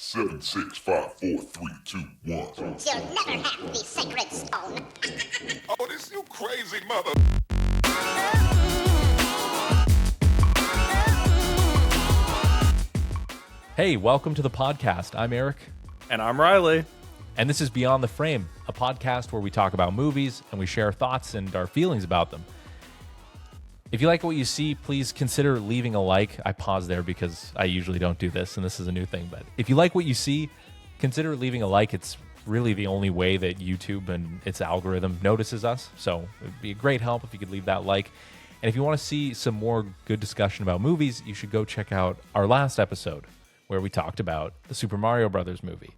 Seven, six, five, four, three, two, one. You'll never have the sacred stone. Oh, this you crazy mother. Hey, welcome to the podcast. I'm Eric. And I'm Riley. And this is Beyond the Frame, a podcast where we talk about movies and we share thoughts and our feelings about them. If you like what you see, please consider leaving a like. I pause there because I usually don't do this, and this is a new thing. But if you like what you see, consider leaving a like. It's really the only way that YouTube and its algorithm notices us. So it would be a great help if you could leave that like. And if you want to see some more good discussion about movies, you should go check out our last episode where we talked about the Super Mario Brothers movie.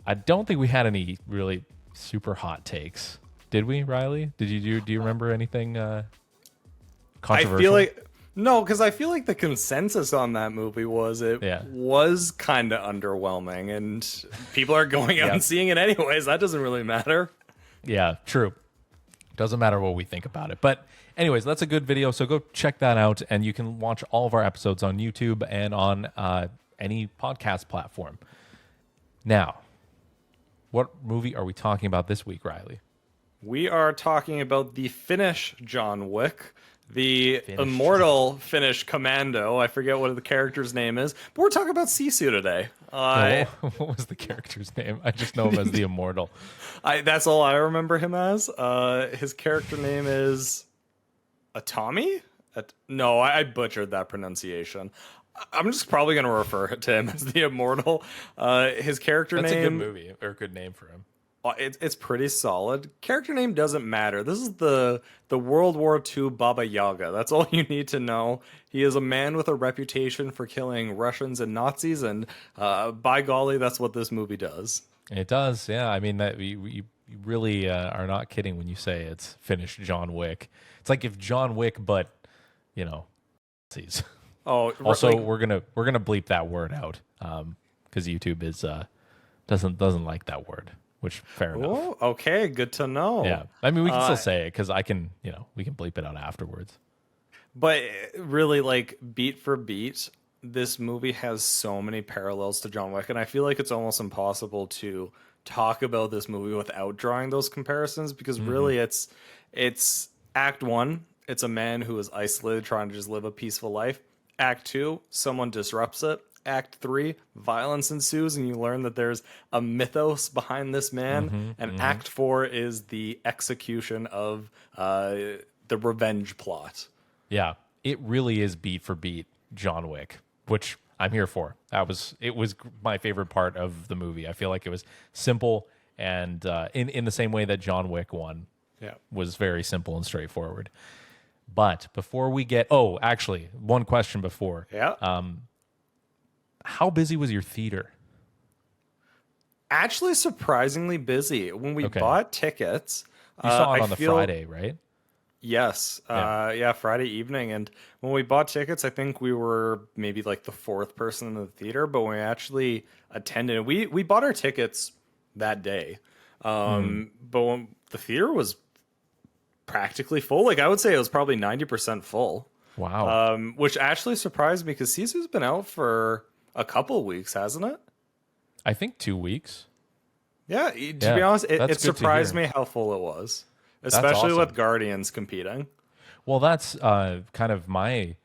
I don't think we had any really super hot takes. Did we, Riley? Do you remember anything controversial? I feel like no, because I feel like the consensus on that movie was was kind of underwhelming, and people are going out and seeing it anyways. That doesn't really matter. Yeah, true. Doesn't matter what we think about it. But anyways, that's a good video, so go check that out, and you can watch all of our episodes on YouTube and on any podcast platform. Now, what movie are we talking about this week, Riley? We are talking about the Finnish John Wick, the immortal Finnish commando. I forget what the character's name is, but we're talking about Sisu today. What was the character's name? I just know him as the immortal. That's all I remember him as. His character name is Atami? No, I butchered that pronunciation. I'm just probably going to refer to him as the immortal. His character name... That's a good movie, or a good name for him. It's pretty solid. Character name doesn't matter. This is the World War II Baba Yaga. That's all you need to know. He is a man with a reputation for killing Russians and Nazis, and by golly, that's what this movie does. It does, yeah. I mean, that you really are not kidding when you say it's Finnish John Wick. It's like if John Wick, but, Nazis. Oh, also, we're gonna bleep that word out because YouTube is doesn't like that word. Which fair enough. Oh, okay, good to know. Yeah, I mean we can still say it because I can, we can bleep it out afterwards. But really, like beat for beat, this movie has so many parallels to John Wick, and I feel like it's almost impossible to talk about this movie without drawing those comparisons because really, it's Act 1. It's a man who is isolated, trying to just live a peaceful life. Act 2, someone disrupts it. Act 3, violence ensues, and you learn that there's a mythos behind this man. Act 4 is the execution of the revenge plot. Yeah, it really is beat for beat John Wick, which I'm here for. It was my favorite part of the movie. I feel like it was simple, and in the same way that John Wick 1 was very simple and straightforward. But before we get... Oh, actually, one question before. Yeah. How busy was your theater? Actually, surprisingly busy. When we bought tickets... You saw it on the Friday, right? Yes. Friday evening. And when we bought tickets, I think we were maybe like the fourth person in the theater. But when we actually attended, we bought our tickets that day. But when the theater was practically full. Like I would say it was probably 90% full. Wow. Which actually surprised me because Sisu's been out for a couple of weeks, hasn't it? I think 2 weeks. Yeah, to be honest, it surprised me how full it was, especially with Guardians competing. Well, that's kind of my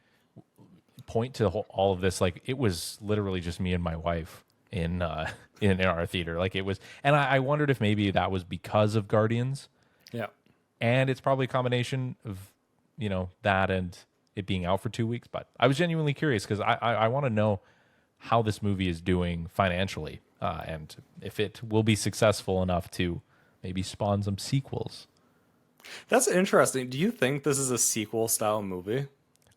point to all of this. Like, it was literally just me and my wife in our theater. Like, it was, and I wondered if maybe that was because of Guardians. Yeah, and it's probably a combination of that and it being out for 2 weeks. But I was genuinely curious because I want to know how this movie is doing financially and if it will be successful enough to maybe spawn some sequels. That's interesting. Do you think this is a sequel style movie?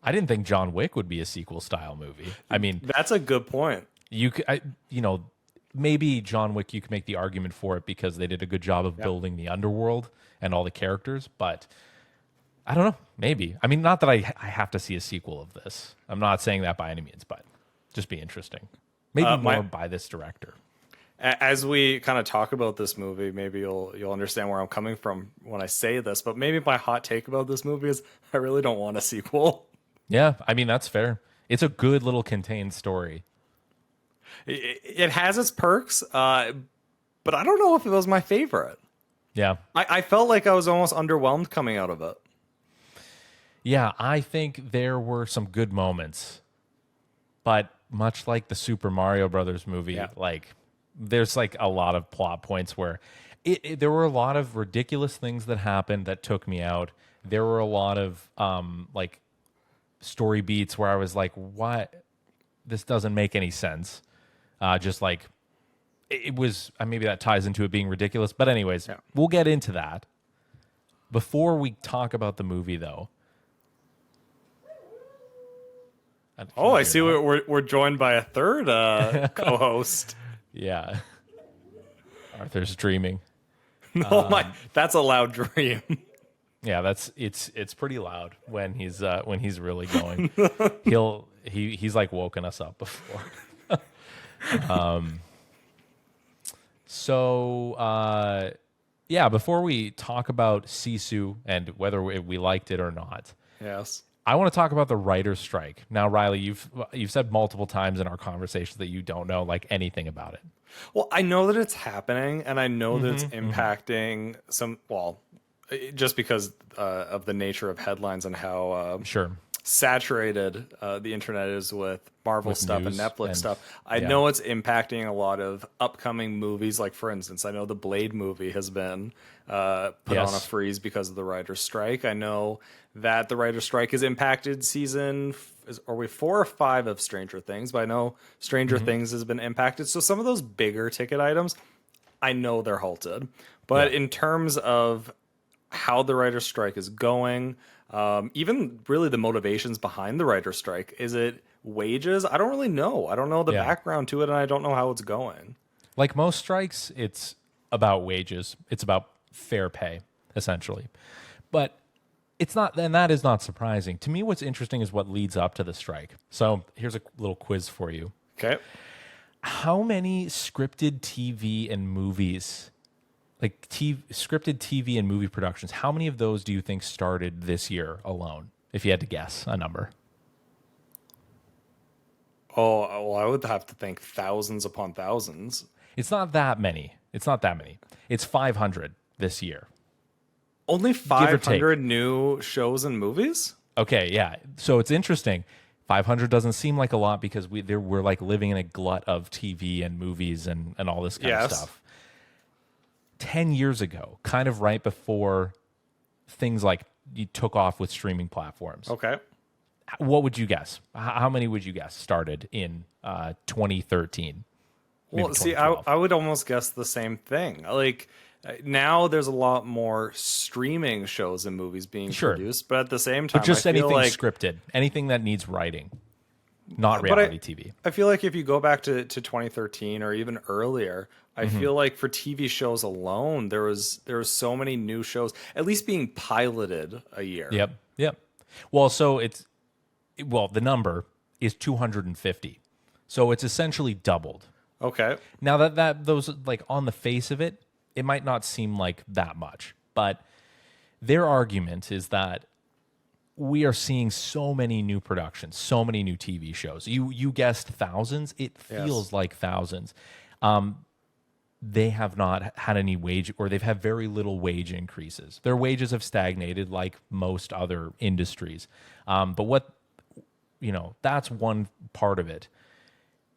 I didn't think John Wick would be a sequel style movie. I mean, that's a good point. Maybe John Wick, you can make the argument for it because they did a good job of building the underworld and all the characters, but I don't know. Maybe. I mean, not that I have to see a sequel of this. I'm not saying that by any means, but just be interesting. Maybe more by this director. As we kind of talk about this movie, maybe you'll understand where I'm coming from when I say this, but maybe my hot take about this movie is I really don't want a sequel. Yeah, I mean, that's fair. It's a good little contained story. It has its perks, but I don't know if it was my favorite. Yeah. I felt like I was almost underwhelmed coming out of it. Yeah, I think there were some good moments, but much like the Super Mario Brothers movie, like there's like a lot of plot points where there were a lot of ridiculous things that happened that took me out. There were a lot of like story beats where I was like, what? This doesn't make any sense. Just like it was, maybe that ties into it being ridiculous. But anyways, we'll get into that. Before we talk about the movie, though. I see. We're joined by a third co-host. Yeah, Arthur's dreaming. That's a loud dream. Yeah, it's pretty loud when he's really going. He's like woken us up before. Before we talk about Sisu and whether we liked it or not, Yes. I want to talk about the writer's strike. Now, Riley, you've said multiple times in our conversations that you don't know like anything about it. Well, I know that it's happening, and I know that it's impacting just because of the nature of headlines and how Sure. saturated the internet is with Marvel stuff and news Netflix and- stuff. I know it's impacting a lot of upcoming movies. Like, for instance, I know the Blade movie has been put on a freeze because of the writer's strike. I know that the writer's strike has impacted are we 4 or 5 of Stranger Things? But I know Stranger Things has been impacted. So some of those bigger ticket items, I know they're halted. But in terms of how the writer's strike is going, even really the motivations behind the writer's strike, is it wages? I don't really know. I don't know the background to it, and I don't know how it's going. Like most strikes, it's about wages. It's about fair pay, essentially. But it's not, and that is not surprising. To me, what's interesting is what leads up to the strike. So here's a little quiz for you. Okay. How many scripted TV and movies, scripted TV and movie productions, how many of those do you think started this year alone, if you had to guess a number? Oh, well, I would have to think thousands upon thousands. It's not that many. It's 500 this year. Only Give or take. 500 new shows and movies? Okay, yeah. So it's interesting. 500 doesn't seem like a lot because we're like living in a glut of TV and movies and all this kind of stuff. 10 years ago, kind of right before things like you took off with streaming platforms. Okay. What would you guess? How many would you guess started in 2013? Well, see, I would almost guess the same thing. Like, now there's a lot more streaming shows and movies being produced, but at the same time, but just I feel anything like scripted, anything that needs writing, not reality TV. I feel like if you go back to 2013 or even earlier, I feel like for TV shows alone, there was so many new shows, at least being piloted a year. Yep. Well, so the number is 250. So it's essentially doubled. Okay. Now that those, like, on the face of it, it might not seem like that much, but their argument is that we are seeing so many new productions, so many new TV shows. You guessed thousands. It feels like thousands. They have not had any wage, or they've had very little wage increases. Their wages have stagnated like most other industries. But that's one part of it.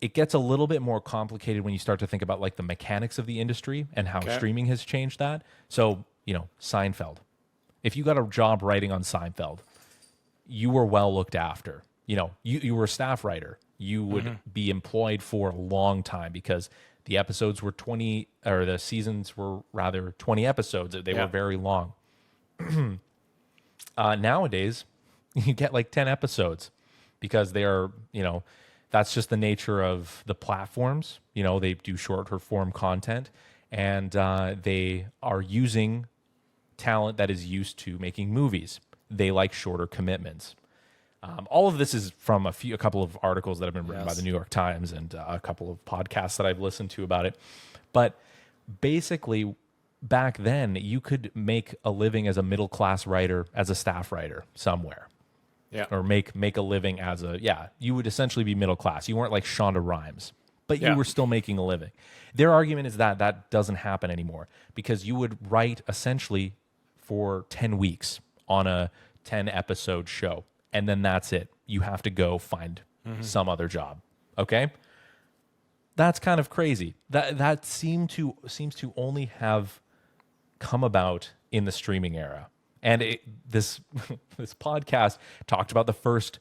It gets a little bit more complicated when you start to think about like the mechanics of the industry and how streaming has changed that. So, Seinfeld. If you got a job writing on Seinfeld, you were well looked after. You were a staff writer. You would be employed for a long time because the episodes were 20, or the seasons were rather 20 episodes. They were very long. Nowadays, you get like 10 episodes because they are, that's just the nature of the platforms. They do shorter form content, and they are using talent that is used to making movies. They like shorter commitments. All of this is from a couple of articles that have been written by the New York Times and a couple of podcasts that I've listened to about it. But basically, back then, you could make a living as a middle-class writer, as a staff writer somewhere. Yeah. Or make a living as you would essentially be middle class. You weren't like Shonda Rhimes. but you were still making a living. Their argument is that that doesn't happen anymore because you would write essentially for 10 weeks on a 10 episode show, and then that's it. You have to go find some other job. Okay? That's kind of crazy. That seems to only have come about in the streaming era. And this podcast talked about the first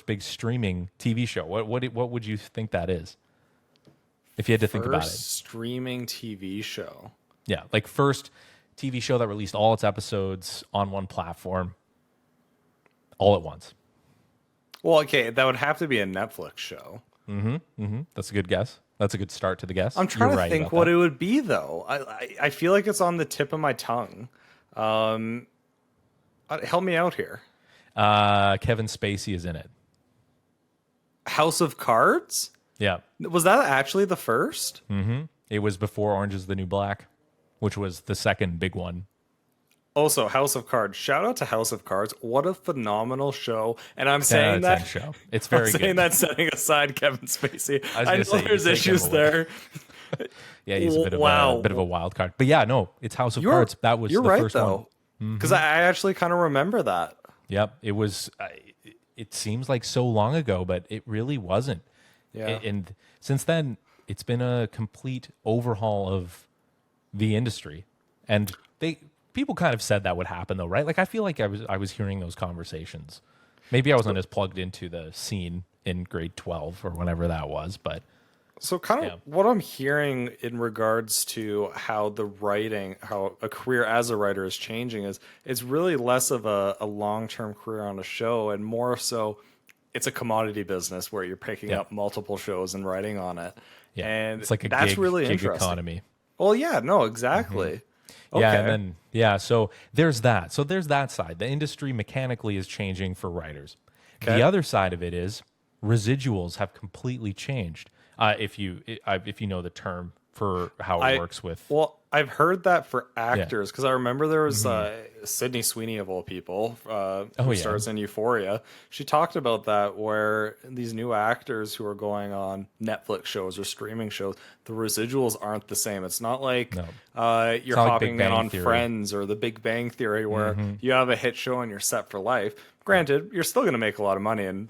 big streaming TV show. What would you think that is? If you had to think about it. Streaming TV show. Yeah, like first TV show that released all its episodes on one platform all at once. Well, okay, that would have to be a Netflix show. That's a good guess. That's a good start to the guess. I'm trying to think what it would be, though. I feel like it's on the tip of my tongue. Help me out here. Kevin Spacey is in it. House of Cards? Yeah. Was that actually the first? It was before Orange is the New Black, which was the second big one. Also, House of Cards. Shout out to House of Cards. What a phenomenal show. And I'm 10 saying out of 10 that show. It's very saying good. that setting aside Kevin Spacey. I know say, there's you take issues him away. there. Yeah, he's a bit of a wild card. But yeah, no, it's House of Cards. That was you're the right, first though. one. Because I actually kind of remember that. Yep, it was. It seems like so long ago, but it really wasn't. Yeah. And since then, it's been a complete overhaul of the industry, and people kind of said that would happen, though, right? Like I feel like I was hearing those conversations. Maybe I wasn't as plugged into the scene in grade 12 or whenever that was, but. So kind of what I'm hearing in regards to how a career as a writer is changing is it's really less of a long-term career on a show and more so it's a commodity business where you're picking up multiple shows and writing on it. Yeah, and it's like a that's really gig interesting. economy. Well, yeah, no, exactly. Okay. Yeah, and then so there's that. So there's that side. The industry mechanically is changing for writers. Okay. The other side of it is residuals have completely changed. If you know the term for how it works with. Well, I've heard that for actors because I remember there was Sydney Sweeney of all people who stars in Euphoria. She talked about that where these new actors who are going on Netflix shows or streaming shows, the residuals aren't the same. It's not like you're hopping in on Friends or The Big Bang Theory where you have a hit show and you're set for life. Granted, you're still going to make a lot of money and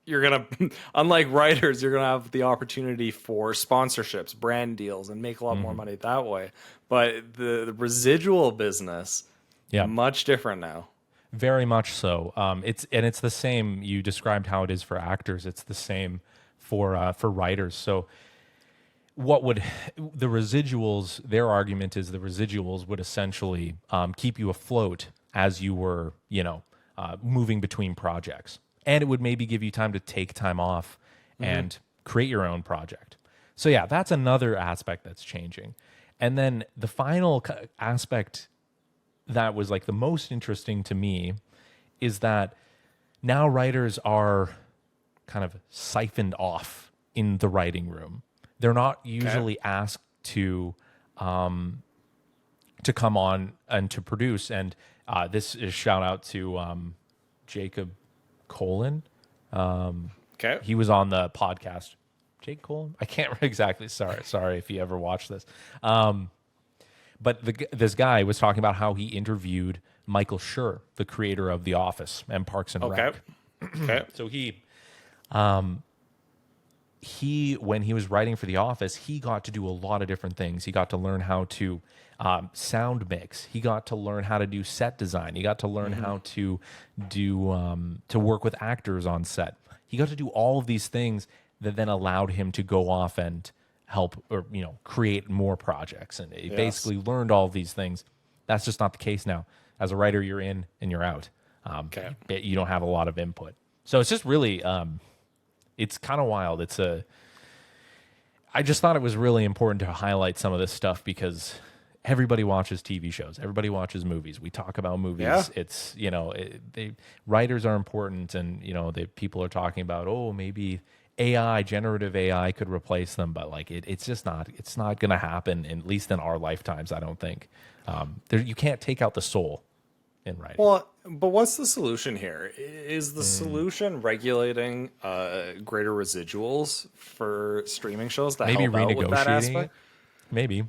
you're going to, unlike writers, you're going to have the opportunity for sponsorships, brand deals, and make a lot more money that way. But the residual business, much different now. Very much so. It's the same. You described how it is for actors. It's the same for writers. So what would the residuals, their argument is the residuals would essentially keep you afloat as you were, moving between projects. And it would maybe give you time to take time off and create your own project. So yeah, that's another aspect that's changing. And then the final aspect that was like the most interesting to me is that now writers are kind of siphoned off in the writing room. They're not usually asked to come on and to produce. And this is shout out to Jacob Colin. He was on the podcast. Jake Colin? I can't remember exactly. Sorry if you ever watched this. But this guy was talking about how he interviewed Michael Schur, the creator of The Office and Parks and Rec. Okay. So he, when he was writing for The Office, he got to do a lot of different things. He got to learn how to sound mix. He got to learn how to do set design. He got to learn how to do to work with actors on set. He got to do all of these things that then allowed him to go off and help or create more projects. And he basically learned all of these things. That's just not the case now. As a writer, you're in and you're out. You don't have a lot of input. So it's just really it's kind of wild. I just thought it was really important to highlight some of this stuff because everybody watches TV shows. Everybody watches movies. We talk about movies. Yeah. It's, writers are important and, people are talking about, maybe AI, generative AI could replace them, but it's just not, it's not going to happen, at least in our lifetimes, I don't think. You can't take out the soul in writing. Well, But what's the solution here? Is the solution regulating greater residuals for streaming shows to Maybe help out with that renegotiating it. aspect? Maybe.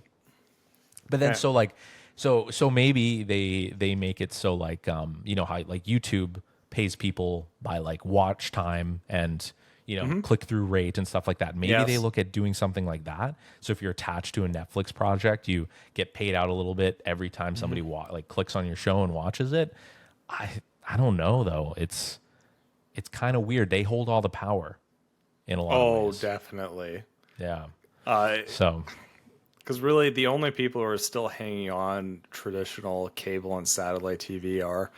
But then Okay. so like so maybe they make it so like you know how like YouTube pays people by like watch time and you know click through rate and stuff like that. Maybe they Yes. look at doing something like that. So if you're attached to a Netflix project, you get paid out a little bit every time somebody like clicks on your show and watches it. I don't know though. It's kind of weird. They hold all the power in a lot of Oh, ways. definitely. Yeah. Uh, So Because really, the only people who are still hanging on traditional cable and satellite TV are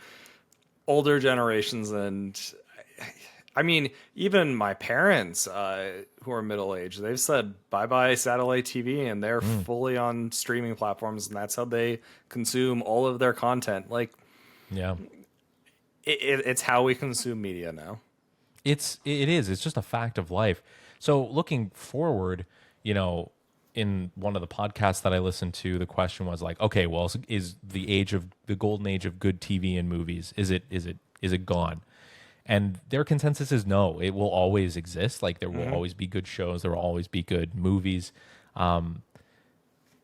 older generations. And I mean, even my parents, who are middle aged, they've said bye bye satellite TV and they're fully on streaming platforms. And that's how they consume all of their content. Like, yeah. it's how we consume media now. It is. It's just a fact of life. So looking forward, you know, in one of the podcasts that I listened to, the question was like, okay, well, is the golden age of good TV and movies, is it gone? And their consensus is no, it will always exist. Like there will always be good shows, there will always be good movies.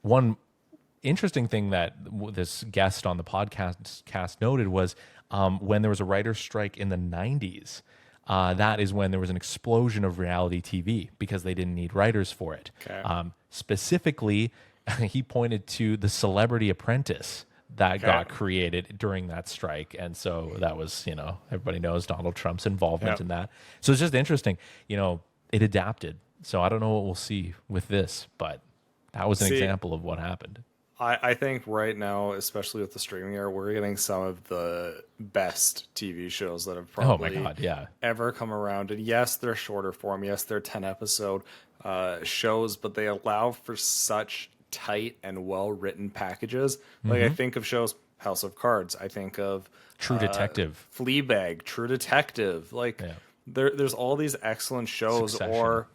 One interesting thing that this guest on the podcast noted was when there was a writer's strike in the 90s, that is when there was an explosion of reality TV because they didn't need writers for it. Okay. Specifically, he pointed to the Celebrity Apprentice that got created during that strike. And so that was, you know, everybody knows Donald Trump's involvement Yep. in that. So it's just interesting, you know, it adapted. So I don't know what we'll see with this, but that was an See, example of what happened. I think right now, especially with the streaming era, we're getting some of the best TV shows that have Oh my probably God, yeah. ever come around. And yes, they're shorter form. Yes, they're 10 episode shows, but they allow for such tight and well written packages. Like I think of shows House of Cards. I think of True Detective. Fleabag, True Detective. Like Yeah. there's all these excellent shows. Succession. Or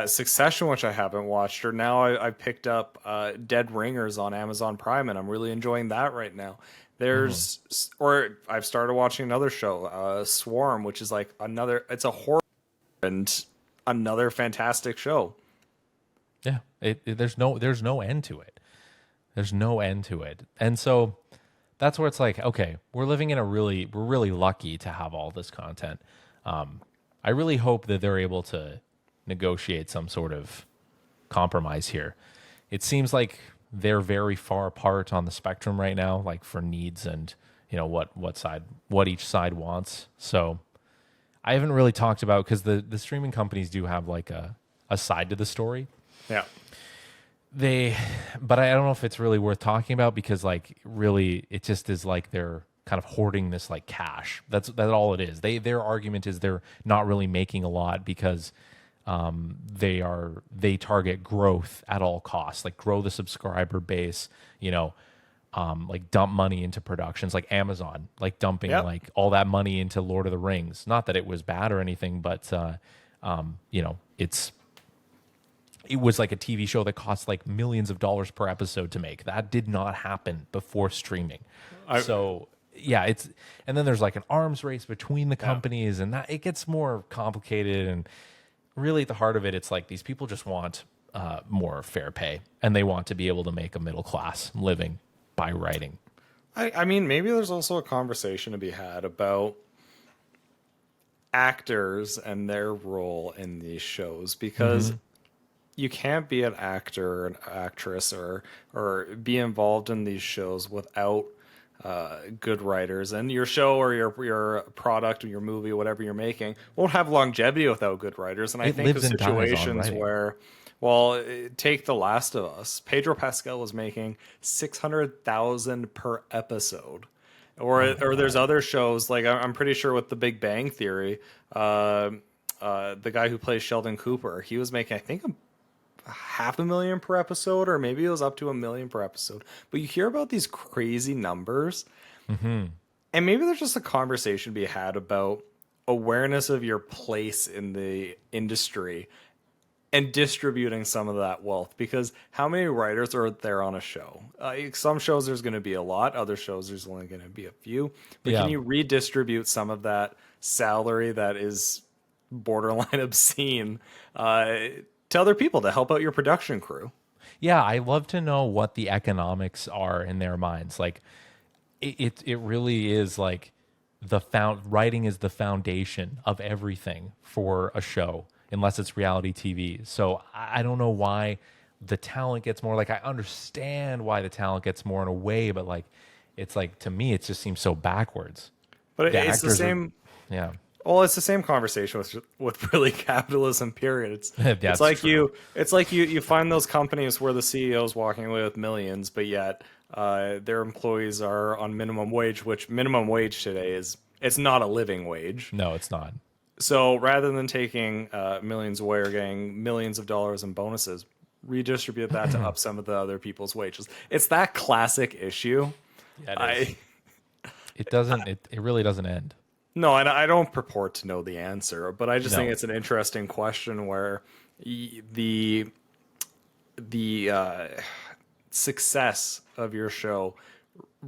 Succession, which I haven't watched, or now I picked up Dead Ringers on Amazon Prime, and I'm really enjoying that right now. There's, or I've started watching another show, Swarm, which is like it's a horror and another fantastic show. Yeah, there's no end to it. There's no end to it, and so that's where it's like, okay, we're really lucky to have all this content. I really hope that they're able to negotiate some sort of compromise here. It seems like they're very far apart on the spectrum right now, like for needs and you know what each side wants. So I haven't really talked about because the streaming companies do have like a side to the story. Yeah. But I don't know if it's really worth talking about because like really it just is like they're kind of hoarding this like cash. That's all it is. Their argument is they're not really making a lot because they target growth at all costs, like grow the subscriber base, you know, like dump money into productions like Amazon, like dumping like all that money into Lord of the Rings. Not that it was bad or anything, but you know, it was like a TV show that cost like millions of dollars per episode to make. That did not happen before streaming. So yeah, and then there's like an arms race between the companies and that it gets more complicated. And really at the heart of it, it's like these people just want more fair pay and they want to be able to make a middle class living by writing. I mean, maybe there's also a conversation to be had about actors and their role in these shows because you can't be an actor or an actress or be involved in these shows without good writers, and your show or your product or your movie or whatever you're making won't have longevity without good writers. And I It think of lives and dies on situations writing. where, well, take The Last of Us. Pedro Pascal was making $600,000 per episode. Or there's other shows like I'm pretty sure with The Big Bang Theory, the guy who plays Sheldon Cooper, he was making I think $500,000 per episode, or maybe it was up to $1 million per episode. But you hear about these crazy numbers, and maybe there's just a conversation to be had about awareness of your place in the industry and distributing some of that wealth, because how many writers are there on a show? Some shows there's going to be a lot, other shows there's only going to be a few. But Yeah. can you redistribute some of that salary that is borderline obscene to other people to help out your production crew? Yeah, I love to know what the economics are in their minds. Like, it really is like writing is the foundation of everything for a show, unless it's reality TV. So I don't know why the talent gets more. Like, I understand why the talent gets more in a way, but like, it's like, to me, it just seems so backwards. But The it's the actors same. Yeah. Well, it's the same conversation with really capitalism. Period. It's That's you. true. It's like you find those companies where the CEO's walking away with millions, but yet their employees are on minimum wage, which minimum wage today it's not a living wage. No, it's not. So rather than taking millions away or getting millions of dollars in bonuses, redistribute that to up some of the other people's wages. It's that classic issue. Yeah, it is. It doesn't. It really doesn't end. No, and I don't purport to know the answer, but I just think No. it's an interesting question where the success of your show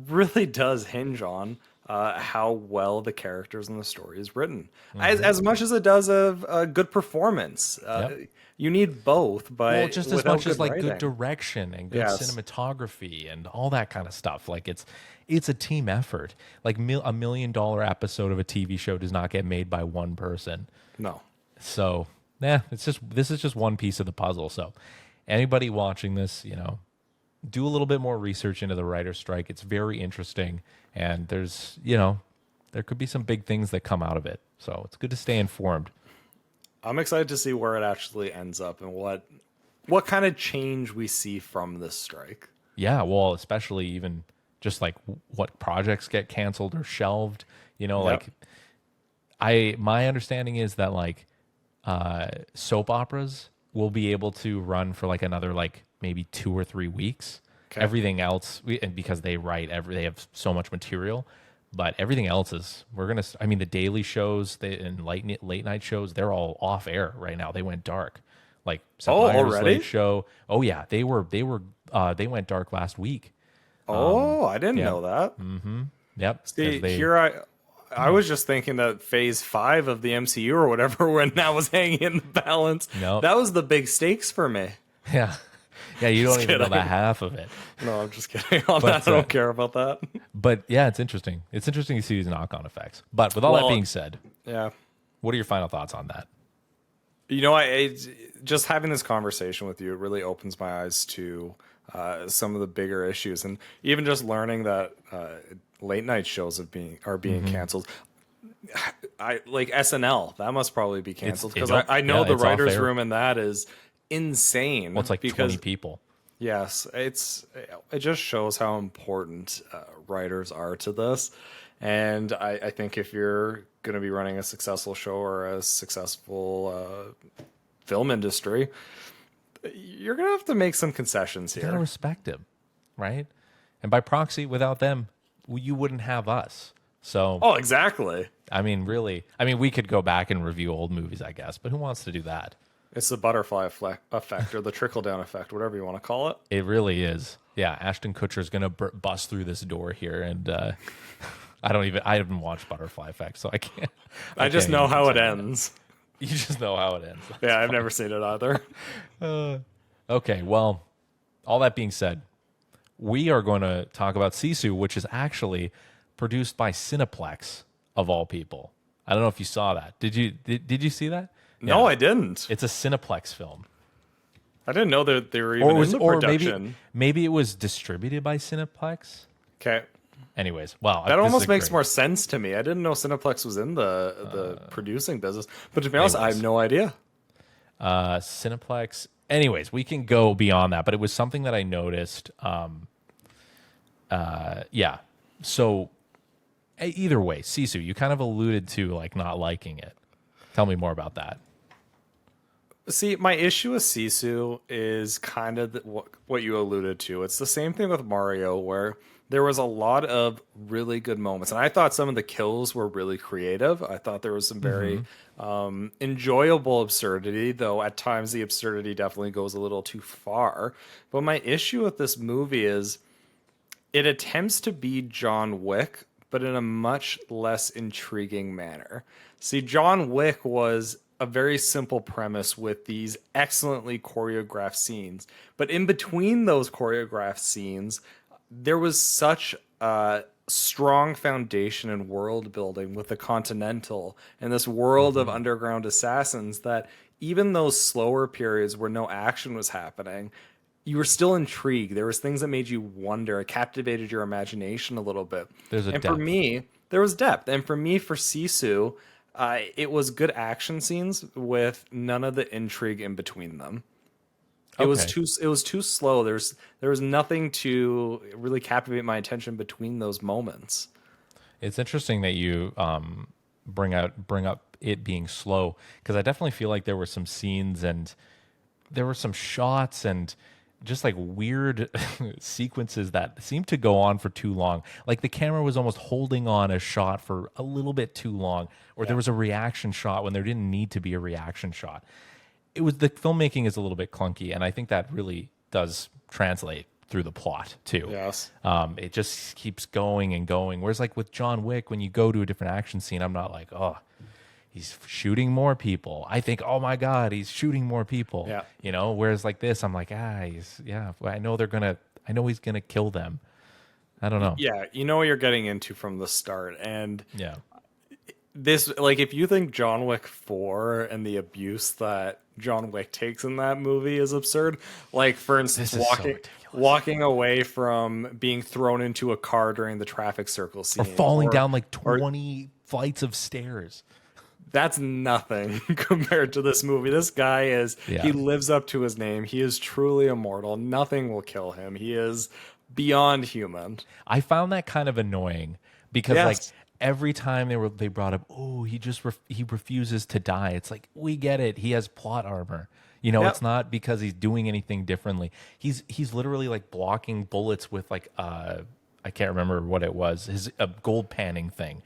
really does hinge on how well the characters and the story is written, as much as it does of a good performance. Yep. You need both, but Well, just as without much as like writing. good direction and good Yes. cinematography and all that kind of stuff. Like, it's a team effort. Like, $1 million episode of a TV show does not get made by one person. No. So, this is just one piece of the puzzle. So, anybody watching this, do a little bit more research into the writer's strike. It's very interesting, and there's, there could be some big things that come out of it. So, it's good to stay informed. I'm excited to see where it actually ends up and what kind of change we see from this strike. Yeah, well, especially even just like what projects get canceled or shelved. Like, my understanding is that like soap operas will be able to run for like another like maybe 2 or 3 weeks. Okay. Everything else, and because they they have so much material. But everything else is, the daily shows and late night shows, they're all off air right now. They went dark. Like, Seth Meyers' already? Late Show. Oh yeah, they went dark last week. Oh, I didn't yeah. know that. Yep. See, 'cause here I was just thinking that phase 5 of the MCU or whatever, when that was hanging in the balance. No. That was the big stakes for me. Yeah. Yeah, you don't even know kidding. that half of it. No, I'm just kidding on that. I don't care about that. But yeah, it's interesting. It's interesting to see these knock-on effects. But with all that Well, being said, Yeah. what are your final thoughts on that? I just having this conversation with you, it really opens my eyes to some of the bigger issues, and even just learning that late night shows are being canceled. I like SNL. That must probably be canceled, because I know yeah, the it's off writers' air. room in that is insane. Well, it's like because 20 people. yes, it just shows how important writers are to this. And I think if you're going to be running a successful show or a successful film industry, you're going to have to make some concessions You gotta here. respect them, right? And by proxy, without them, you wouldn't have us. So, Oh, exactly. really, we could go back and review old movies, I guess, but who wants to do that? It's the butterfly effect or the trickle down effect, whatever you want to call it. It really is. Yeah, Ashton Kutcher's gonna bust through this door here, and I haven't watched Butterfly Effect, so I can't. I just can't know even how it consider ends. that. You just know how it ends. Yeah, I've never seen it either. Okay, well, all that being said, we are going to talk about Sisu, which is actually produced by Cineplex, of all people. I don't know if you saw that. Did you see that? No, Yeah. I didn't. It's a Cineplex film. I didn't know that they were even in the production. maybe it was distributed by Cineplex. Okay. Anyways, wow, That this almost is makes great. more sense to me. I didn't know Cineplex was in the producing business. But to be honest, I have no idea. Cineplex. Anyways, we can go beyond that, but it was something that I noticed. Yeah. So either way, Sisu, you kind of alluded to like not liking it. Tell me more about that. See, my issue with Sisu is kind of what you alluded to. It's the same thing with Mario, where there was a lot of really good moments, and I thought some of the kills were really creative. I thought there was some very enjoyable absurdity, though at times the absurdity definitely goes a little too far. But my issue with this movie is it attempts to be John Wick, but in a much less intriguing manner. See, John Wick was a very simple premise with these excellently choreographed scenes, but in between those choreographed scenes, there was such a strong foundation and world building with the Continental and this world of underground assassins that even those slower periods where no action was happening, you were still intrigued. There was things that made you wonder. It captivated your imagination a little bit. There's a and depth. for me, there was depth. And for me, for Sisu, it was good action scenes with none of the intrigue in between them. It was too slow. There was nothing to really captivate my attention between those moments. It's interesting that you bring up it being slow, because I definitely feel like there were some scenes and there were some shots and just like weird sequences that seemed to go on for too long. Like the camera was almost holding on a shot for a little bit too long, or there was a reaction shot when there didn't need to be a reaction shot. It was, the filmmaking is a little bit clunky, and I think that really does translate through the plot too. Yes. It just keeps going and going. Whereas like with John Wick, when you go to a different action scene, I'm not like, oh, he's shooting more people. I think, oh my God, he's shooting more people. Yeah. You know, whereas like this, I'm like, I know he's gonna kill them. I don't know. Yeah, you know what you're getting into from the start. And Yeah. this, like, if you think John Wick 4 and the abuse that John Wick takes in that movie is absurd, like, for instance, This is so ridiculous. walking away from being thrown into a car during the traffic circle scene. Or falling down like 20 flights of stairs. That's nothing compared to this movie. This guy he lives up to his name. He is truly immortal. Nothing will kill him. He is beyond human. I found that kind of annoying because Yes. like every time they brought up, oh, he refuses to die. It's like, we get it. He has plot armor. You know, it's not because he's doing anything differently. He's literally like blocking bullets with like I can't remember what it was. His gold panning thing,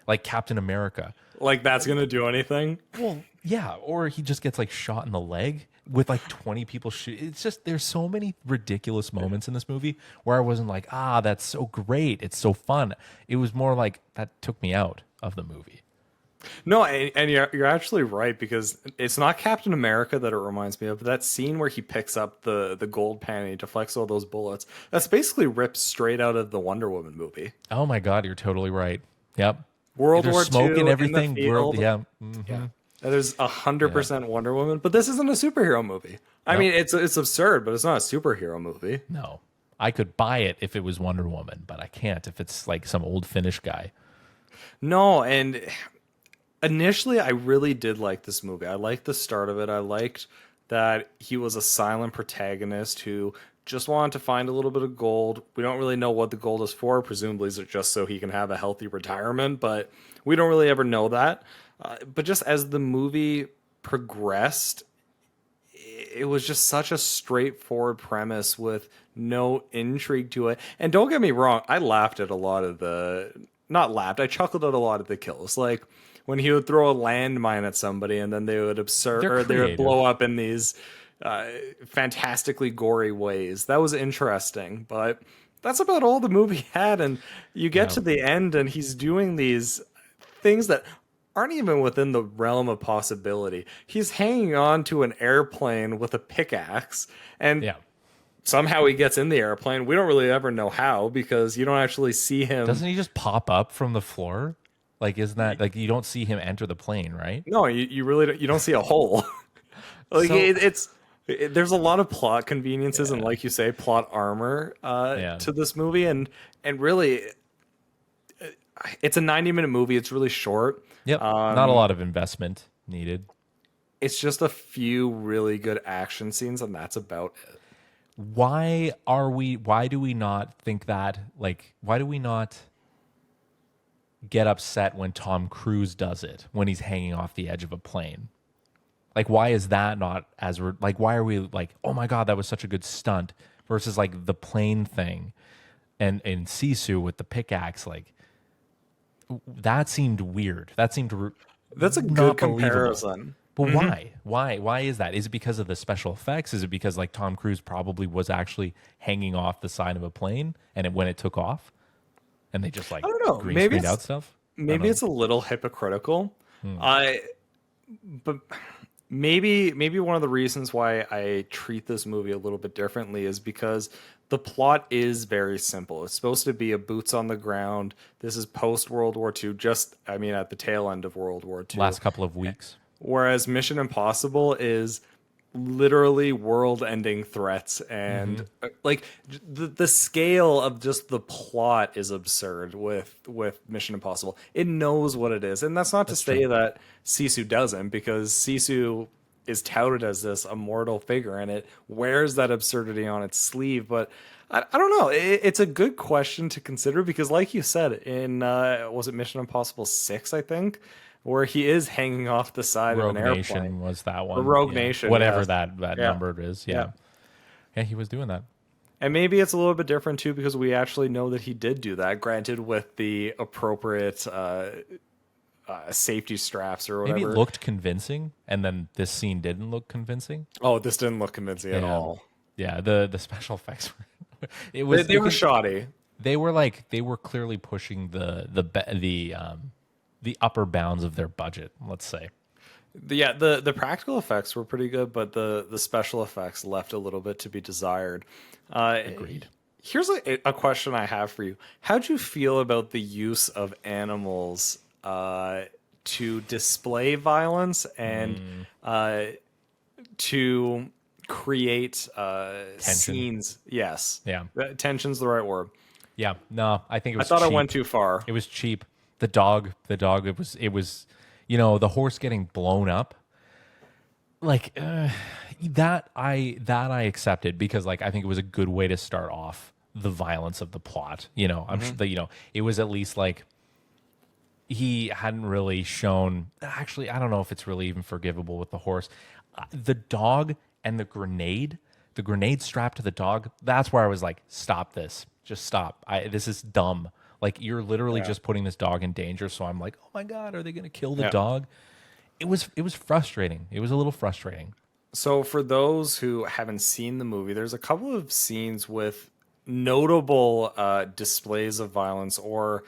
like Captain America. Like, that's going to do anything? Well, yeah, or he just gets like shot in the leg with like 20 people shoot. It's just, there's so many ridiculous moments in this movie where I wasn't like, that's so great, it's so fun. It was more like that took me out of the movie. No, and you're actually right, because it's not Captain America that it reminds me of. But that scene where he picks up the gold pan and deflects all those bullets, that's basically ripped straight out of the Wonder Woman movie. Oh my God, you're totally right. Yep. World There's War smoke II and everything. in the field. Yeah. Yeah. There's 100% Wonder Woman, but this isn't a superhero movie. I mean, it's absurd, but it's not a superhero movie. No. I could buy it if it was Wonder Woman, but I can't if it's like some old Finnish guy. No, and initially I really did like this movie. I liked the start of it. I liked that he was a silent protagonist who just wanted to find a little bit of gold. We don't really know what the gold is for. Presumably it's just so he can have a healthy retirement, but we don't really ever know that. But just as the movie progressed, it was just such a straightforward premise with no intrigue to it. And don't get me wrong, I laughed at a lot of I chuckled at a lot of the kills. Like when he would throw a landmine at somebody and then they would they would blow up in these fantastically gory ways. That was interesting, but that's about all the movie had. And you get to the end and he's doing these things that aren't even within the realm of possibility. He's hanging on to an airplane with a pickaxe, and somehow he gets in the airplane. We don't really ever know how, because you don't actually see him. Doesn't he just pop up from the floor? Like, isn't that like, you don't see him enter the plane, right? No, you really don't, you don't see a hole. Like, there's a lot of plot conveniences and, like you say, plot armor to this movie, and really, it's a 90-minute movie. It's really short. Yep. Not a lot of investment needed. It's just a few really good action scenes, and that's about it. Why do we not think that, like, why do we not get upset when Tom Cruise does it, when he's hanging off the edge of a plane? Like, why is that not as, like, why are we like, oh my God, that was such a good stunt, versus like the plane thing? and Sisu with the pickaxe, like that seemed weird. That seemed That's a not good believable. comparison. But why? Why is that? Is it because of the special effects? Is it because like Tom Cruise probably was actually hanging off the side of a plane and when it took off, and they just like I don't know. green Maybe screened it's out stuff? maybe it's a little hypocritical. I but maybe one of the reasons why I treat this movie a little bit differently is because the plot is very simple. It's supposed to be a boots on the ground. This is post World War II, at the tail end of World War II. Last couple of weeks. Whereas Mission Impossible is literally world-ending threats, and like the scale of just the plot is absurd with Mission Impossible. It knows what it is, and that's not to say that Sisu doesn't, because Sisu is touted as this immortal figure, and it wears that absurdity on its sleeve. But I don't know. It's a good question to consider because, like you said, in was it Mission Impossible 6, I think, where he is hanging off the side Rogue of an Nation airplane. was that one. The Rogue Yeah. Nation, Whatever yes. that Yeah. number is. Yeah. Yeah, he was doing that. And maybe it's a little bit different too because we actually know that he did do that, granted with the appropriate safety straps or whatever. Maybe it looked convincing, and then this scene didn't look convincing. Oh, this didn't look convincing at all. Yeah, the special effects were it was They were shoddy. they were clearly pushing the upper bounds of their budget, let's say. The practical effects were pretty good, but the special effects left a little bit to be desired. Agreed. Here's a question I have for you. How'd you feel about the use of animals to display violence and to create scenes? Yes. Yeah. Tension's the right word. Yeah. No, I think it I was thought I cheap. went too far. It was cheap. The dog, it was, the horse getting blown up. Like that I accepted because like I think it was a good way to start off the violence of the plot. I'm sure that it was at least like he hadn't really shown. Actually, I don't know if it's really even forgivable with the horse. The dog and the grenade strapped to the dog. That's where I was like, stop this. Just stop. This is dumb. Like you're literally just putting this dog in danger. So I'm like, oh my God, are they going to kill the dog? It was frustrating. It was a little frustrating. So for those who haven't seen the movie, there's a couple of scenes with notable displays of violence or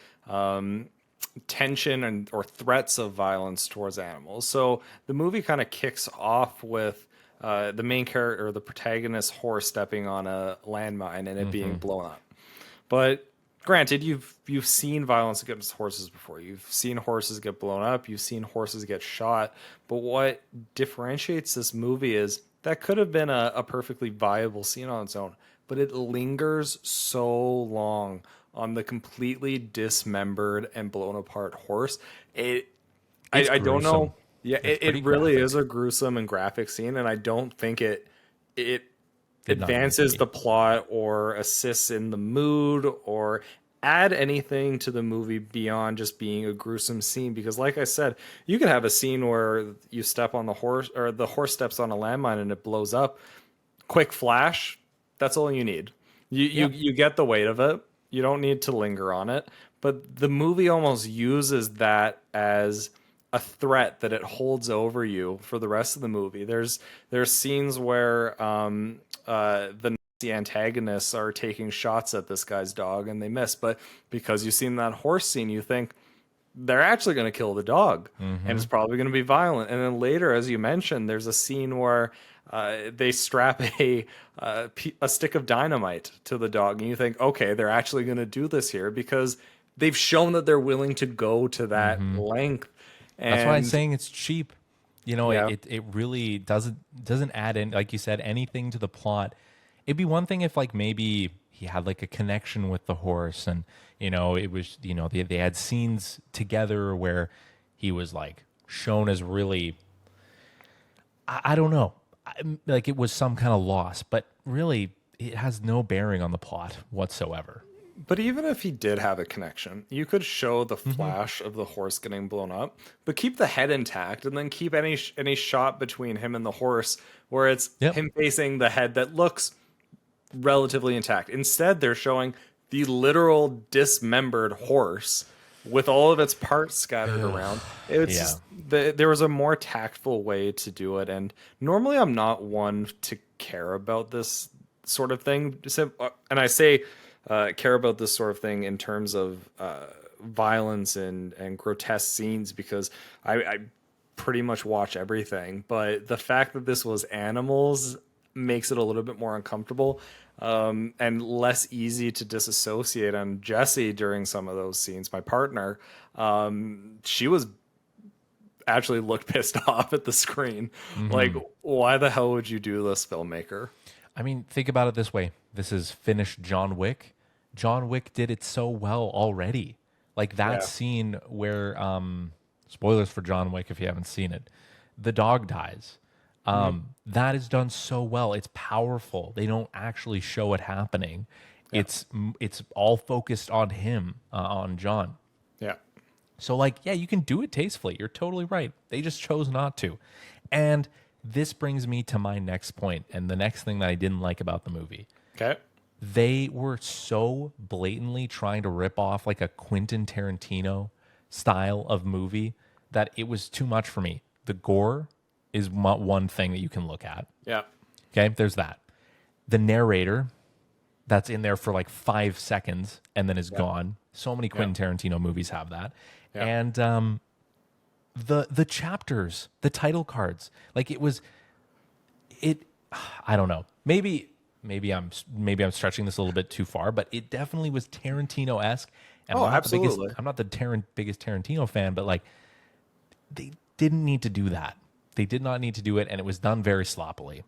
tension or threats of violence towards animals. So the movie kind of kicks off with the main character or the protagonist's horse stepping on a landmine and it being blown up. But granted, you've seen violence against horses before. You've seen horses get blown up. You've seen horses get shot. But what differentiates this movie is that could have been a perfectly viable scene on its own, but it lingers so long on the completely dismembered and blown apart horse. I don't know. gruesome. Yeah, it really is a gruesome and graphic scene, and I don't think it Did not advances need to the plot or assists in the mood or add anything to the movie beyond just being a gruesome scene. Because like I said, you could have a scene where you step on the horse or the horse steps on a landmine and it blows up. Quick flash, that's all you need. You get the weight of it. You don't need to linger on it. But the movie almost uses that as a threat that it holds over you for the rest of the movie. There's scenes where the antagonists are taking shots at this guy's dog and they miss, but because you've seen that horse scene, you think they're actually going to kill the dog and it's probably going to be violent. And then later, as you mentioned, there's a scene where they strap a stick of dynamite to the dog and you think, okay, they're actually going to do this here because they've shown that they're willing to go to that length. And That's why I'm saying it's cheap. Yeah. It really doesn't add in, like you said, anything to the plot. It'd be one thing if like maybe he had like a connection with the horse and it was they had scenes together where he was like shown as really I don't know, like it was some kind of loss, but really it has no bearing on the plot whatsoever. But even if he did have a connection, you could show the flash of the horse getting blown up, but keep the head intact, and then keep any shot between him and the horse where it's him facing the head that looks relatively intact. Instead, they're showing the literal dismembered horse with all of its parts scattered around. It's Yeah. just, there was a more tactful way to do it, and normally I'm not one to care about this sort of thing. And I say care about this sort of thing in terms of violence and grotesque scenes, because I pretty much watch everything. But the fact that this was animals makes it a little bit more uncomfortable, and less easy to disassociate. And Jessie, during some of those scenes, my partner, she was actually looked pissed off at the screen. Like, why the hell would you do this, filmmaker? I mean, think about it this way. This is finished John Wick. John Wick did it so well already. Like that Yeah. scene where, spoilers for John Wick if you haven't seen it, the dog dies. That is done so well. It's powerful. They don't actually show it happening. It's all focused on him, on John. Yeah. So, like, yeah, you can do it tastefully. You're totally right. They just chose not to. And this brings me to my next point, and the next thing that I didn't like about the movie. Okay. They were so blatantly trying to rip off like a Quentin Tarantino style of movie that it was too much for me. The gore is one thing that you can look at. Yeah. Okay, there's that. The narrator that's in there for like 5 seconds and then is gone. So many Quentin Tarantino movies have that. Yeah. And the chapters, the title cards, like I don't know. Maybe I'm stretching this a little bit too far, but it definitely was Tarantino-esque. And Oh, I'm not absolutely. I'm not the biggest Tarantino fan, but like they didn't need to do that. They did not need to do it, and it was done very sloppily.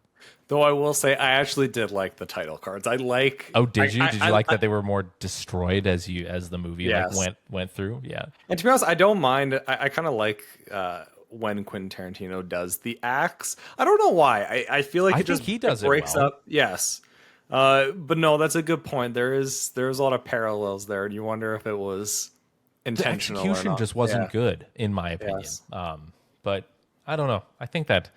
Though I will say, I actually did like the title cards. I like. Oh, did you? Did you like I- that they were more destroyed as the movie Yes. like went through? Yeah. And to be honest, I don't mind. I kind of like when Quentin Tarantino does the acts. I don't know why. I feel like I it think just he does it breaks well. up. Yes. But no, that's a good point. There's a lot of parallels there, and you wonder if it was The intentional or execution not. just wasn't Yeah. good, in my opinion. Yes. But I don't know. I think that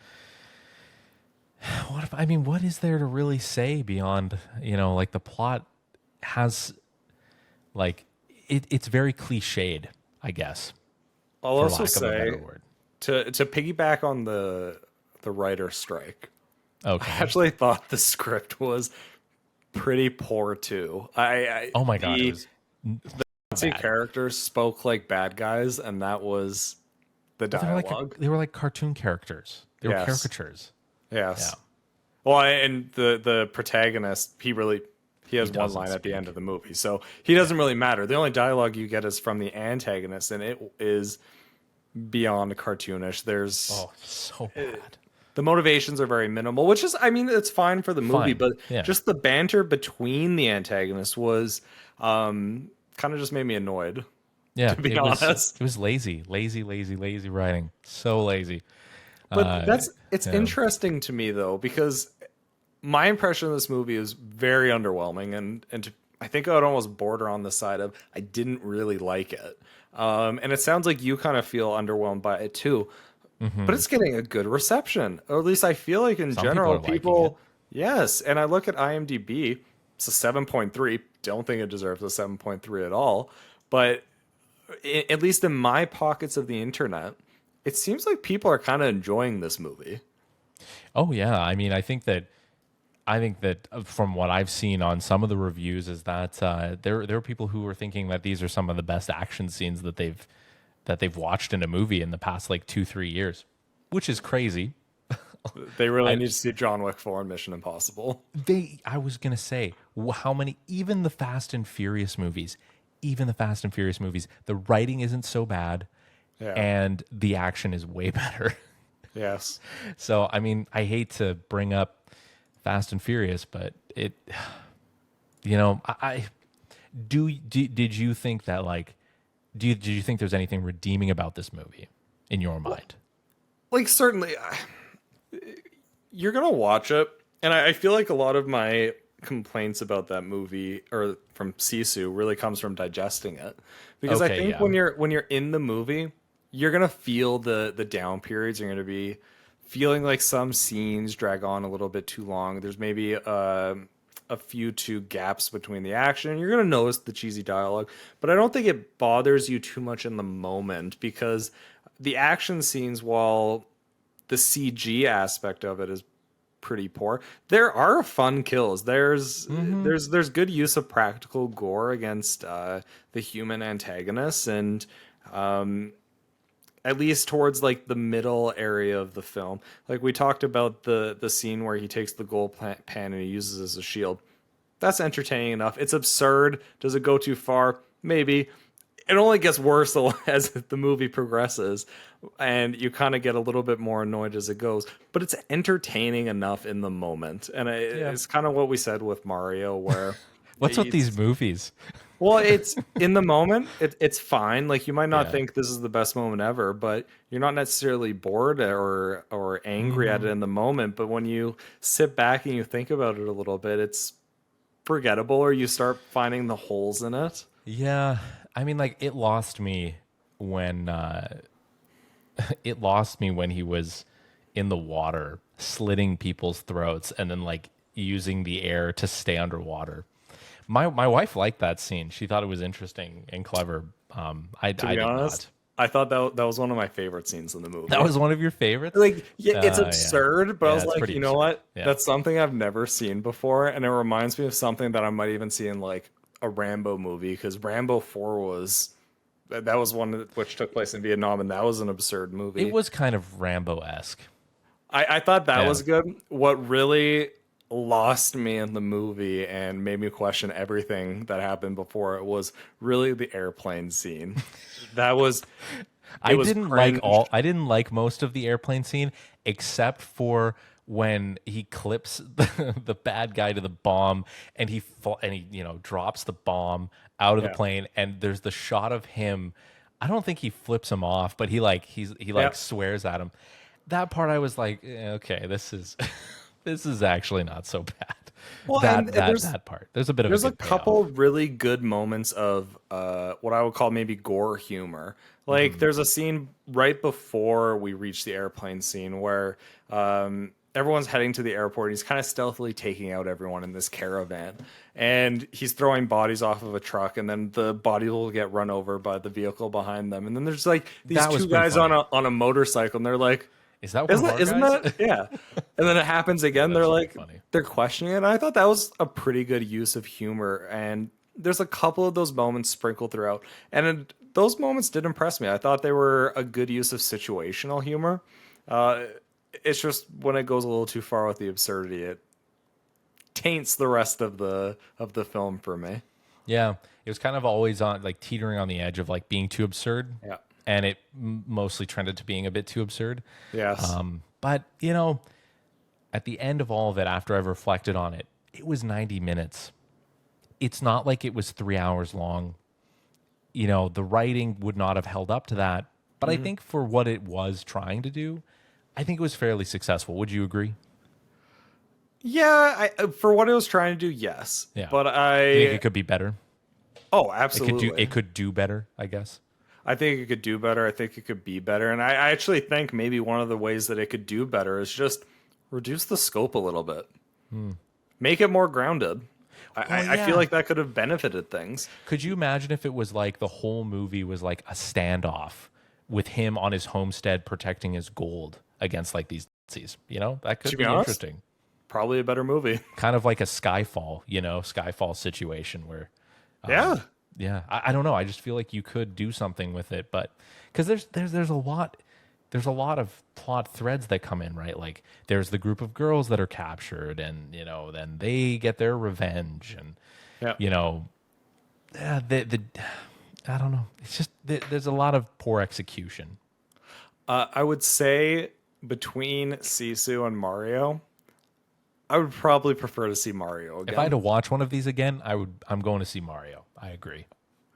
what is there to really say beyond, like the plot has like it's very cliched, I guess. I'll For also lack of a say better word. to piggyback on the writer strike. Okay. I actually thought the script was pretty poor too. Oh my god, the it was Nazi bad. characters spoke like bad guys, and that was the They were dialogue. they were like cartoon characters. They were Yes. caricatures. Yes. Yeah. Well, and the protagonist, he has one doesn't line at the speak. end of the movie, so he doesn't really matter. The only dialogue you get is from the antagonist, and it is beyond cartoonish. There's Oh, so bad. the motivations are very minimal, which is, I mean, it's fine for the movie, Fine, but yeah. just the banter between the antagonists was kind of just made me annoyed. Yeah, be it honest. it was lazy writing. So lazy. But it's interesting to me though, because my impression of this movie is very underwhelming, and I think I would almost border on the side of I didn't really like it. And it sounds like you kind of feel underwhelmed by it too. But it's getting a good reception, or at least I feel like in Some general, people are liking people yes. And I look at IMDb, it's a 7.3. Don't think it deserves a 7.3 at all, but at least in my pockets of the internet, it seems like people are kind of enjoying this movie. Oh yeah, I mean, I think that from what I've seen on some of the reviews is that there are people who are thinking that these are some of the best action scenes that they've watched in a movie in the past like 2-3 years, which is crazy. They really need to see John Wick 4 and Mission Impossible. I was gonna say how many, even the Fast and Furious movies, the writing isn't so bad, Yeah. and the action is way better. Yes. So, I mean, I hate to bring up Fast and Furious, but it, did you think that like, did you think there's anything redeeming about this movie in your mind? Like, certainly, you're going to watch it. And I feel like a lot of my complaints about that movie or from Sisu really comes from digesting it. Because I Okay, think yeah. when you're in the movie, you're going to feel the down periods. You're going to be feeling like some scenes drag on a little bit too long. There's maybe a a few two gaps between the action. You're gonna notice the cheesy dialogue, but I don't think it bothers you too much in the moment because the action scenes, while the CG aspect of it is pretty poor, there are fun kills. There's good use of practical gore against the human antagonists, and at least towards like the middle area of the film. Like we talked about the scene where he takes the gold pan and he uses it as a shield. That's entertaining enough. It's absurd. Does it go too far? Maybe. It only gets worse as the movie progresses, and you kind of get a little bit more annoyed as it goes. But it's entertaining enough in the moment, and it's kind of what we said with Mario, where What's with these movies? well, it's in the moment, it's fine. Like you might not think this is the best moment ever, but you're not necessarily bored or angry at it in the moment. But when you sit back and you think about it a little bit, it's forgettable, or you start finding the holes in it. Yeah, I mean, like it lost me when he was in the water, slitting people's throats, and then like using the air to stay underwater. My wife liked that scene. She thought it was interesting and clever. I To be honest, I thought that was one of my favorite scenes in the movie. That was one of your favorites? Like, yeah, it's absurd, but I was it's like, pretty you know absurd. what? Yeah. That's something I've never seen before, and it reminds me of something that I might even see in like a Rambo movie, because Rambo 4 that was one which took place in Vietnam, and that was an absurd movie. It was kind of Rambo-esque. I thought that was good. What really lost me in the movie and made me question everything that happened before it was really the airplane scene. I didn't like most of the airplane scene except for when he clips the bad guy to the bomb and he drops the bomb out of the plane, and there's the shot of him. I don't think he flips him off, but he swears at him. That part I was like, okay, this is this is actually not so bad. Well, that part. There's a bit of there's a couple really good moments of what I would call maybe gore humor. Like there's a scene right before we reach the airplane scene where everyone's heading to the airport. He's kind of stealthily taking out everyone in this caravan, and he's throwing bodies off of a truck, and then the body will get run over by the vehicle behind them. And then there's like these two guys on a motorcycle, and they're like, isn't that yeah? And then it happens again. They're like, they're questioning it. And I thought that was a pretty good use of humor, and there's a couple of those moments sprinkled throughout, and those moments did impress me. I thought they were a good use of situational humor. It's just when it goes a little too far with the absurdity, it taints the rest of the film for me. Yeah, it was kind of always on like teetering on the edge of like being too absurd. Yeah. And it mostly trended to being a bit too absurd. Yes. But, at the end of all of it, after I've reflected on it, it was 90 minutes. It's not like it was 3 hours long. The writing would not have held up to that. But I think for what it was trying to do, I think it was fairly successful. Would you agree? Yeah, for what it was trying to do, yes. Yeah. But You think it could be better? Oh, absolutely. It could do better, I guess. I think it could do better. I think it could be better. And I actually think maybe one of the ways that it could do better is just reduce the scope a little bit. Make it more grounded. I feel like that could have benefited things. Could you imagine if it was like the whole movie was like a standoff with him on his homestead protecting his gold against like these Nazis? That could be interesting. Probably a better movie. Kind of like a Skyfall situation where... Yeah, I don't know. I just feel like you could do something with it, but because there's a lot of plot threads that come in, right? Like there's the group of girls that are captured, and then they get their revenge, and I don't know. It's just there's a lot of poor execution. I would say between Sisu and Mario, I would probably prefer to see Mario again. If I had to watch one of these again, I'm going to see Mario. I agree.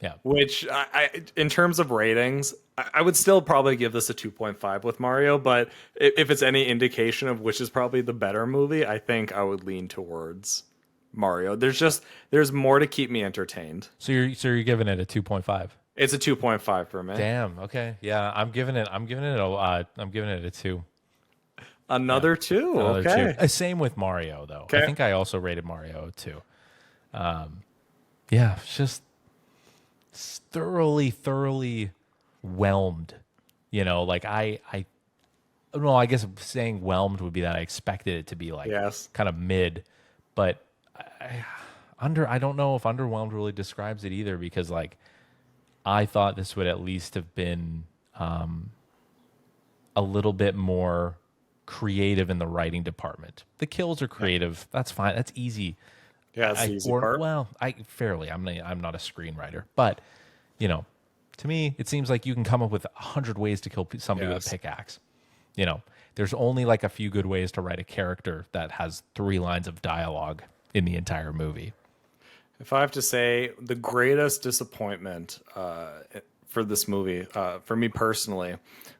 Yeah. Which I in terms of ratings, I would still probably give this a 2.5 with Mario, but if it's any indication of which is probably the better movie, I think I would lean towards Mario. There's more to keep me entertained. So you're giving it a 2.5. It's a 2.5 for me. Damn. Okay. Yeah, I'm giving it a 2. Another two. Another Okay. two. Same with Mario, though. Okay. I think I also rated Mario too. Yeah, it's just thoroughly whelmed. You know, like I no, I guess saying whelmed would be that I expected it to be like Yes. kind of mid, but I don't know if underwhelmed really describes it either, because like I thought this would at least have been a little bit more creative in the writing department. The kills are creative. That's fine. That's easy. Yeah, it's the easy part. Well, I'm not a screenwriter, but you know, to me, it seems like you can come up with 100 ways to kill somebody with a pickaxe. You know, there's only like a few good ways to write a character that has 3 lines of dialogue in the entire movie. If I have to say, the greatest disappointment for this movie, for me personally,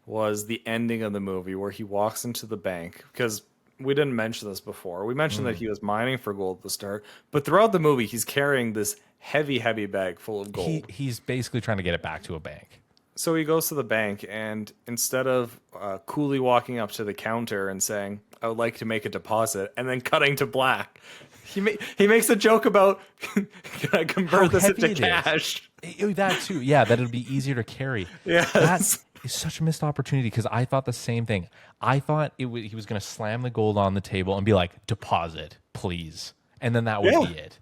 was the ending of the movie where he walks into the bank. Because we didn't mention this before. We mentioned that he was mining for gold at the start, but throughout the movie, he's carrying this heavy bag full of gold. He's basically trying to get it back to a bank. So he goes to the bank, and instead of coolly walking up to the counter and saying, "I would like to make a deposit," and then cutting to black, he makes a joke about, "Can I convert this into cash?" That too, yeah, that it'd be easier to carry. Yes. That is such a missed opportunity, because I thought the same thing. I thought he was going to slam the gold on the table and be like, "Deposit, please," and then that would be it.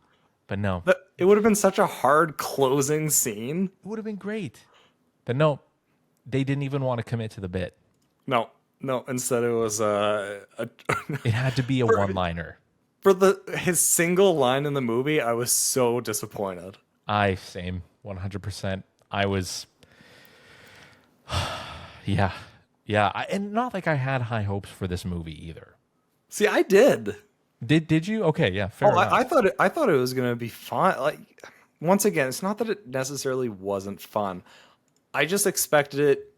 But no, It would have been such a hard closing scene. it would have been great. But no, they didn't even want to commit to the bit. No. Instead, it was It had to be a one-liner. for his single line in the movie. I was so disappointed. Same, 100%. I was, yeah. And not like I had high hopes for this movie either. See, I did. Did you? Okay, yeah, fair enough. I thought it was gonna be fun. Like, once again, it's not that it necessarily wasn't fun. I just expected it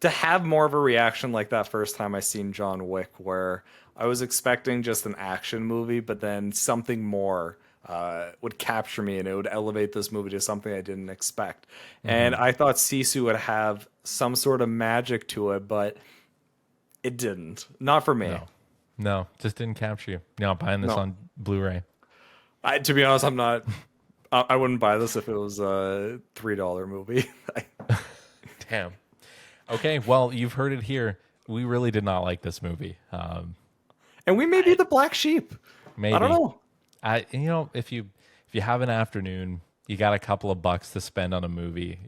to have more of a reaction like that first time I seen John Wick, where I was expecting just an action movie, but then something more would capture me, and it would elevate this movie to something I didn't expect. And I thought Sisu would have some sort of magic to it, but it didn't. Not for me. No, just didn't capture you. No, I'm buying this on Blu-ray. To be honest, I'm not. I wouldn't buy this if it was a $3 movie. Damn. Okay, well, you've heard it here. We really did not like this movie. And we may be the black sheep. Maybe. I don't know. If you have an afternoon, you got a couple of bucks to spend on a movie,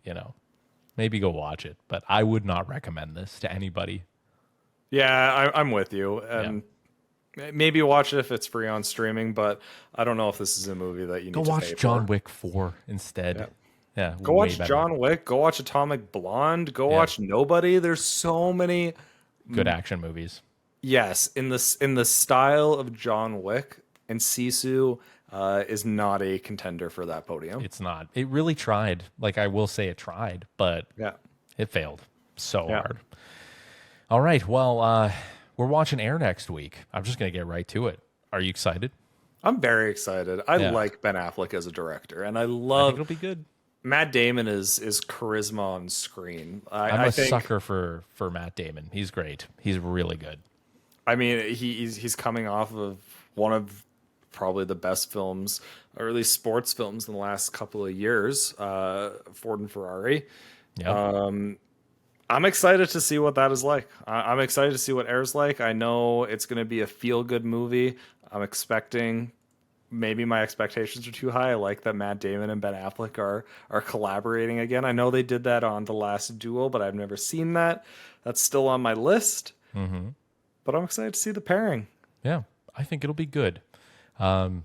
maybe go watch it. But I would not recommend this to anybody. Yeah, I'm with you. Maybe watch it if it's free on streaming, but I don't know if this is a movie that you need to pay for. Go watch John Wick 4 instead. Yeah, go watch John Wick. Go watch Atomic Blonde. Go watch Nobody. There's so many good action movies. Yes, in the style of John Wick, and Sisu is not a contender for that podium. It's not. It really tried. Like, I will say it tried, but it failed so hard. All right, well, we're watching Air next week. I'm just going to get right to it. Are you excited? I'm very excited. I like Ben Affleck as a director, and I think it'll be good. Matt Damon is charisma on screen. I'm a sucker for Matt Damon. He's great. He's really good. I mean, he's coming off of one of probably the best films, or at least sports films, in the last couple of years, Ford and Ferrari. Yeah. I'm excited to see what that is like. I'm excited to see what Air's like. I know it's going to be a feel-good movie. I'm expecting. Maybe my expectations are too high. I like that Matt Damon and Ben Affleck are collaborating again. I know they did that on The Last Duel, but I've never seen that. That's still on my list. Mm-hmm. But I'm excited to see the pairing. Yeah, I think it'll be good. So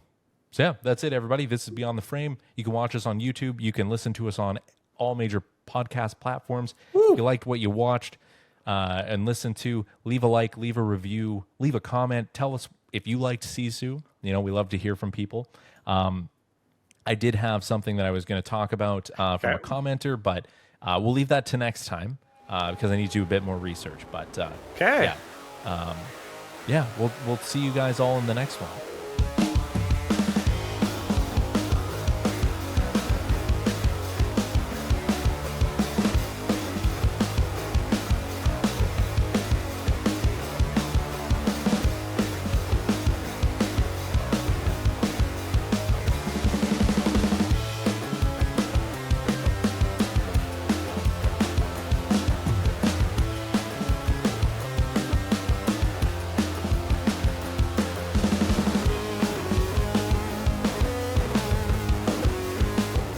yeah, that's it, everybody. This is Beyond the Frame. You can watch us on YouTube. You can listen to us on all major podcast platforms. Woo! If you liked what you watched and listened to, leave a like, leave a review, leave a comment. Tell us if you liked Sisu. We love to hear from people. I did have something that I was going to talk about from a commenter, but we'll leave that to next time because I need to do a bit more research. But okay. Yeah, we'll see you guys all in the next one.